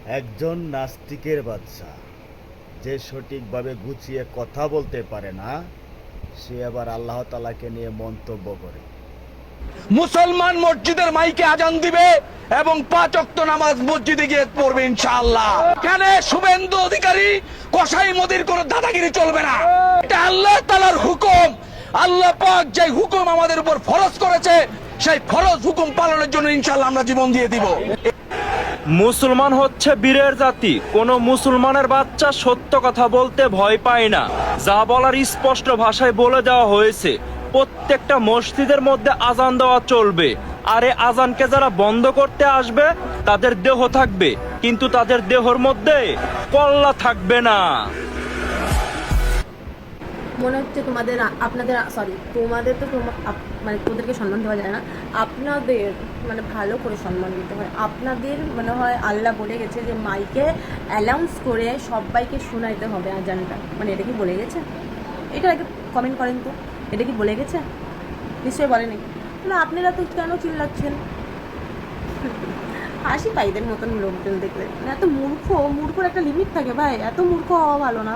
একজন নাস্তিকের বাচ্চা যে সঠিকভাবে গুছিয়ে কথা বলতে পারে না, সে আবার আল্লাহ তাআলাকে নিয়ে মন্তব্য করে। মুসলমান মসজিদের মাইকে আজান দিবে এবং 5 ওয়াক্ত নামাজ মসজিদে গিয়ে পড়বে ইনশাআল্লাহ। কেন শুভেন্দু অধিকারী কসাই মোদির কোনো দাদাগিরি চলবে না। এটা আল্লাহ তাআলার হুকুম। আল্লাহ পাক যে হুকুম আমাদের উপর ফরজ করেছে, সেই ফরজ হুকুম পালনের জন্য ইনশাআল্লাহ আমরা জীবন দিয়ে দিব। মুসলমান হচ্ছে বীরের জাতি। কোন মুসলমানের বাচ্চা সত্য কথা বলতে ভয় পায় না। যা বলার স্পষ্ট ভাষায় বলে দেওয়া হয়েছে। প্রত্যেকটা মসজিদের মধ্যে আজান দেওয়া চলবে। আর এই আজানকে যারা বন্ধ করতে আসবে তাদের দেহ থাকবে, কিন্তু তাদের দেহর মধ্যে কল্লা থাকবে না। মনে হচ্ছে তোমাদের আপনাদের তোমাদের তো মানে তোদেরকে সম্মান দেওয়া যায় না, আপনাদের মানে ভালো করে সম্মান দিতে হয়। আপনাদের মনে হয় আল্লাহ বলে গেছে যে মাইকে অ্যানাউন্স করে সবাইকে শোনাইতে হবে আজানটা, মানে এটা কি বলে গেছে? এটা আগে কমেন্ট করেন তো, এটা কি বলে গেছে? নিশ্চয়ই বলেনি। না আপনারা তো কেন চিল্লাচ্ছেন? হাসি পাইদের মতন লোকজন দেখলে, মানে এত মূর্খর একটা লিমিট থাকে ভাই, এত মূর্খ হওয়া ভালো না।